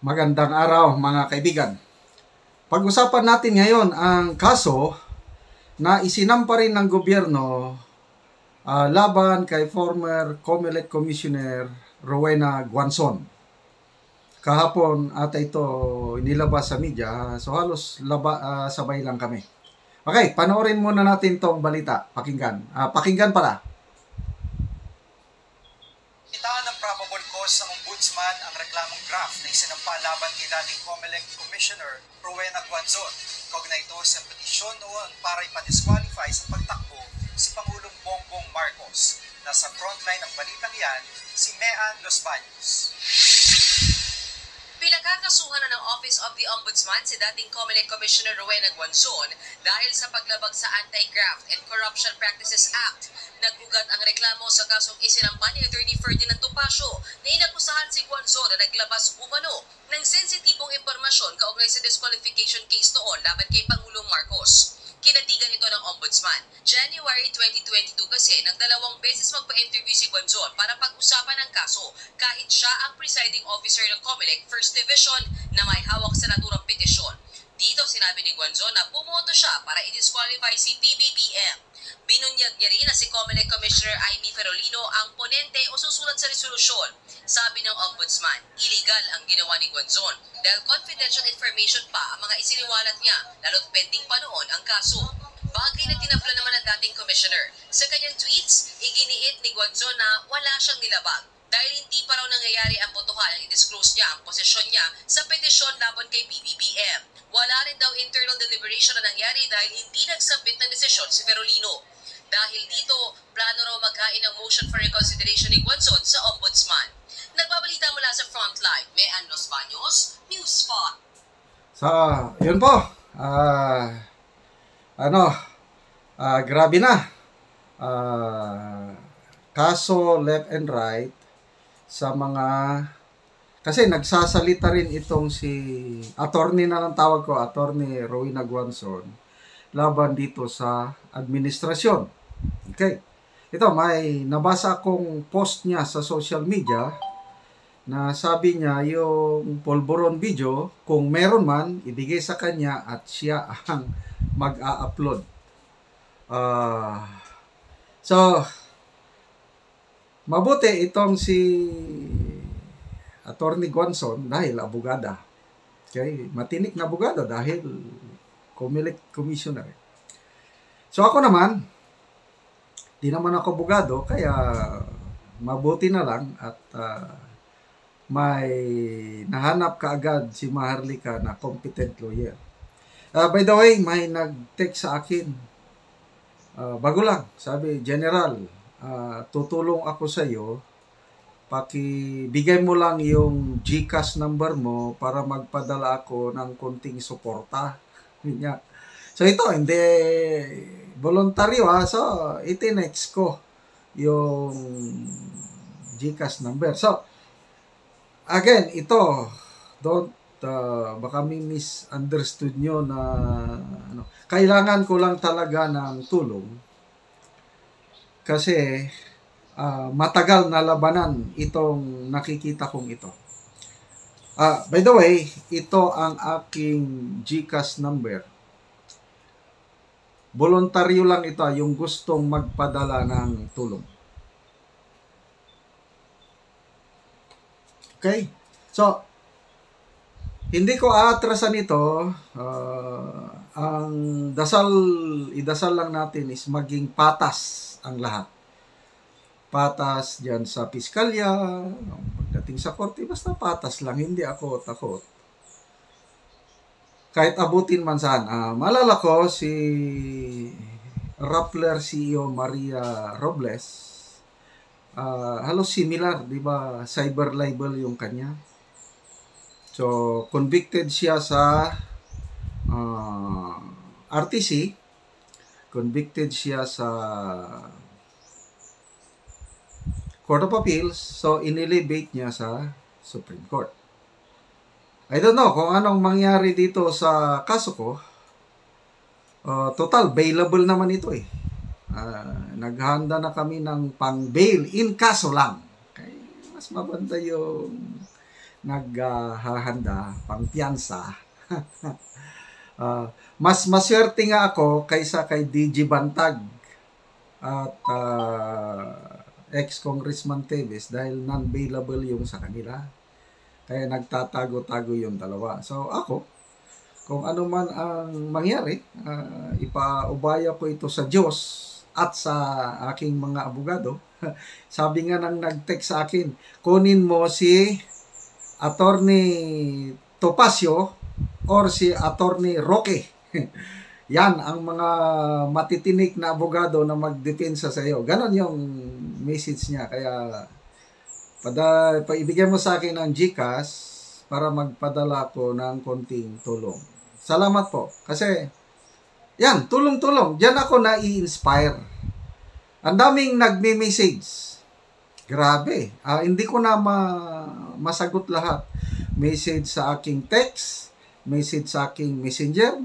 Magandang araw mga kaibigan. Pag-usapan natin ngayon ang kaso na isinampa rin ng gobyerno laban kay former COMELEC Commissioner Rowena Guanzon. Kahapon ata ito inilabas sa media, so halos sabay lang kami. Okay, panoorin muna natin tong balita. Pakinggan pala. Itaan ng probable cause ng ombudsman ang reklamong draft na isinampa laban kay dating COMELEC Commissioner Rowena Guanzon. Kaugnay ito sa petisyon noon para ipadisqualify sa pagtakbo si Pangulong Bongbong Marcos. Nasa frontline ng balitang yan, si Mean Los Baños. Pinagkakasuhan na ng Office of the Ombudsman si dating COMELEC Commissioner Rowena Guanzon dahil sa paglabag sa Anti-Graft and Corruption Practices Act. Nag-ugat ang reklamo sa kasong isinampa ni Attorney Ferdinand Topacio na inakusahan si Guanzon na naglabas umano ng sensitibong impormasyon kaugnay sa disqualification case noon laban kay Pangulong Marcos. Kinatigan ito ng Ombudsman. January 2022 kasi nang 2 beses magpa-interview si Guanzon para pag-usapan ang kaso kahit siya ang presiding officer ng COMELEC First Division na may hawak sa naturang petisyon. Dito sinabi ni Guanzon na bumoto siya para i-disqualify si PBBM. Binunyag niya rin na si COMELEC Commissioner Amy Ferolino ang ponente o susulat sa resolusyon. Sabi ng Ombudsman, illegal ang ginawa ni Guanzon dahil confidential information pa ang mga isiniwalat niya, lalo't pending pa noon ang kaso. Bagay na tinabla naman ang dating commissioner. Sa kanyang tweets, iginiit ni Guanzon na wala siyang nilabag dahil hindi pa raw nangyayari ang botohan ang i-disclose niya ang posisyon niya sa petisyon laban kay PBBM. Wala rin daw internal deliberation na nangyari dahil hindi nagsubmit ng desisyon si Ferolino. Dahil dito, plano raw maghain ng motion for reconsideration ni Guanzon sa Ombudsman. Nagbabalita mula sa Frontline, Mean Los Baños, News 5. So, yun po. Grabe na. Kaso left and right sa mga... Kasi nagsasalita rin itong si... Attorney na lang tawag ko, Attorney Rowena Guanzon, laban dito sa administrasyon. Okay. Ito, may nabasa akong post niya sa social media na sabi niya yung polvoron video, kung meron man, ibigay sa kanya at siya ang mag-a-upload. So, mabuti itong si Attorney Guanzon dahil abogada. Okay? Matinik na abogada dahil COMELEC Commissioner. So ako naman, di naman ako abogado, kaya mabuti na lang at may nahanap kaagad si Maharlika na competent lawyer. By the way, may nag-text sa akin. Bago lang, sabi, General, tutulong ako sa iyo. Pakibigay mo lang yung GCash number mo para magpadala ako ng konting suporta. So ito, hindi voluntaryo so itinext ko yung GCash number. So, again, ito, baka may misunderstood nyo na kailangan ko lang talaga ng tulong kasi matagal na labanan itong nakikita kong ito. By the way, ito ang aking GCash number. Voluntaryo lang ito, yung gustong magpadala ng tulong. Okay? So, hindi ko aatrasan ito. Ang idasal lang natin is maging patas ang lahat. Patas dyan sa piskalya, pagdating sa korte, basta patas lang, hindi ako takot. Kahit abutin man saan. Maalala ko si Rappler CEO Maria Robles, halos similar, di ba? Cyber libel yung kanya. So, convicted siya sa RTC, convicted siya sa Court of Appeals, so inelevate niya sa Supreme Court. I don't know kung anong mangyari dito sa kaso ko. Total, bailable naman ito eh. Naghanda na kami ng pang-bail in kaso lang. Okay? Mas mabanda yung naghahanda pang piyansa. Mas maswerte nga ako kaysa kay DG Bantag at ex-Congressman Teves dahil non-bailable yung sa kanila. Kaya nagtatago-tago yung dalawa. So ako, kung ano man ang mangyari, ipaubaya ko ito sa Diyos at sa aking mga abogado. Sabi nga nang nag-text sa akin, kunin mo si Attorney Topacio or si Attorney Roque. Yan ang mga matitinik na abogado na magdepensa sa iyo. Ganon yung message niya. Kaya ibigay mo sa akin ang GCash para magpadala ko ng konting tulong. Salamat po. Kasi, yan, tulong-tulong. Diyan ako na-i-inspire. Ang daming nagme-message. Grabe. Hindi ko na masagot lahat. Message sa aking text, message sa aking messenger,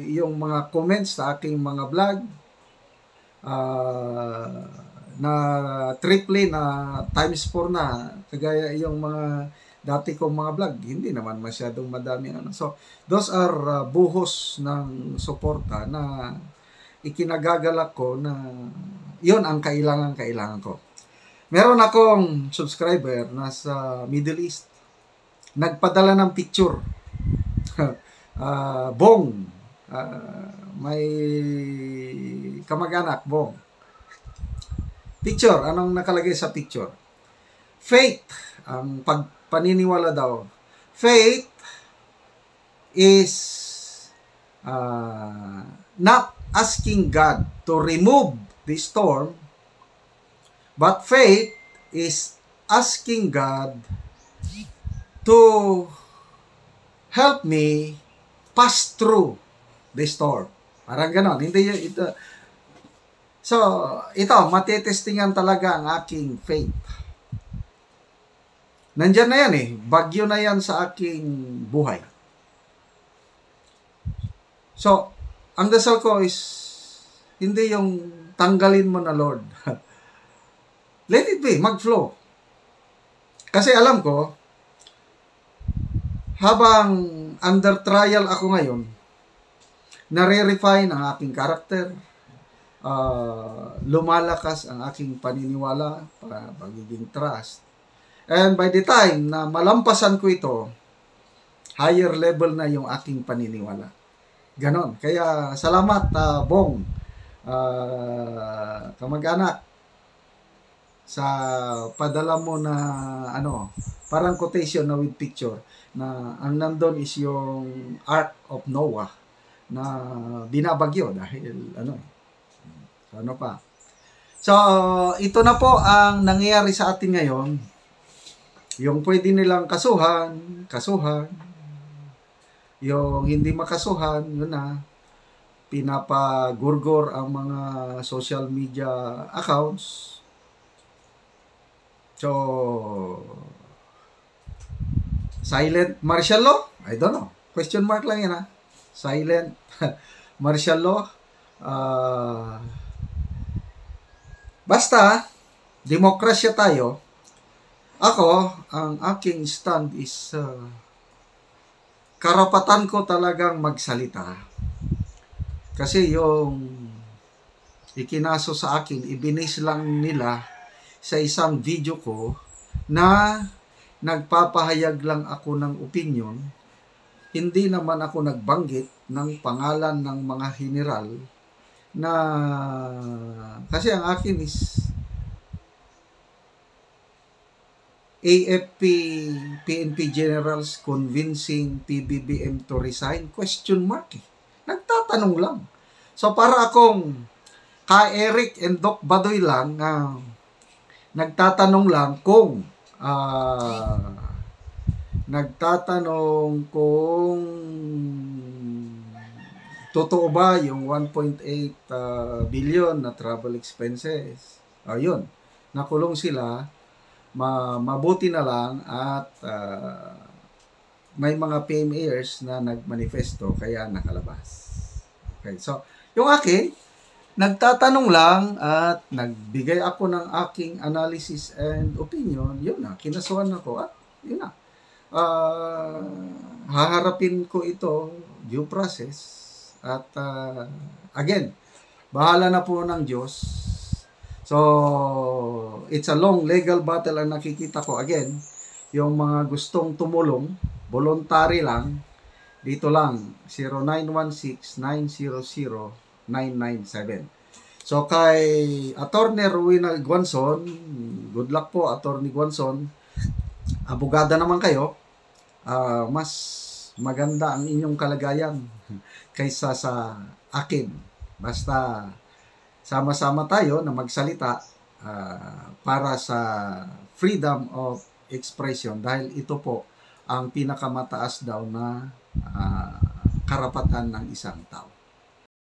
yung mga comments sa aking mga vlog, na triple na times 4 na, kagaya yung mga dati kong mga vlog, hindi naman masyadong madami. So, those are buhos ng suporta na ikinagagalak ko na yun ang kailangan ko. Meron akong subscriber na sa Middle East. Nagpadala ng picture. Bong. May kamag-anak, Bong. Picture. Anong nakalagay sa picture? Faith. Ang paniniwala daw. Faith is not asking God to remove the storm, but faith is asking God to help me pass through the storm. Parang ganon. Hindi ito. So, ito, matitestingan talaga ang aking faith. Nandyan na yan eh. Bagyo na yan sa aking buhay. So, ang dasal ko is hindi yung tanggalin mo na Lord. Let it be, mag-flow. Kasi alam ko, habang under trial ako ngayon, nare-refine ang aking karakter, lumalakas ang aking paniniwala, pagiging trust. And by the time na malampasan ko ito, higher level na yung aking paniniwala. Ganon. Kaya salamat, Bong, kamag-anak, sa padala mo na parang quotation na with picture na ang nandun is yung Ark of Noah na binabagyo dahil pa. So, ito na po ang nangyayari sa atin ngayon. Yung pwede nilang kasuhan. Yung hindi makasuhan, yun na. Pinapagurgor ang mga social media accounts. So, silent martial law? I don't know. Question mark lang yan, ha? Silent martial law. Basta, demokrasya tayo. Ako, ang aking stand is karapatan ko talagang magsalita. Kasi yung ikinaso sa akin, ibinis lang nila sa isang video ko na nagpapahayag lang ako ng opinion. Hindi naman ako nagbanggit ng pangalan ng mga general na kasi ang akin is AFP, PNP generals convincing PBBM to resign? Question mark eh. Nagtatanong lang. So para akong Ka-Eric and Doc Badoy lang, nagtatanong lang kung totoo ba yung 1.8 billion na travel expenses. Ayun, nakulong sila. Mabuti na lang at may mga PMAers na nagmanifesto kaya nakalabas. Okay, so yung akin, nagtatanong lang at nagbigay ako ng aking analysis and opinion. Yun na, kinasuhan ako at yun na. haharapin ko ito due process at again, bahala na po ng Diyos. So, it's a long legal battle ang nakikita ko. Again, yung mga gustong tumulong, voluntary lang, dito lang, 0916-900-997. So, kay Attorney Rowena Guanzon, good luck po, Attorney Guanzon. Abogada naman kayo, mas maganda ang inyong kalagayan kaysa sa akin. Basta sama-sama tayo na magsalita para sa freedom of expression dahil ito po ang pinakamataas daw na karapatan ng isang tao.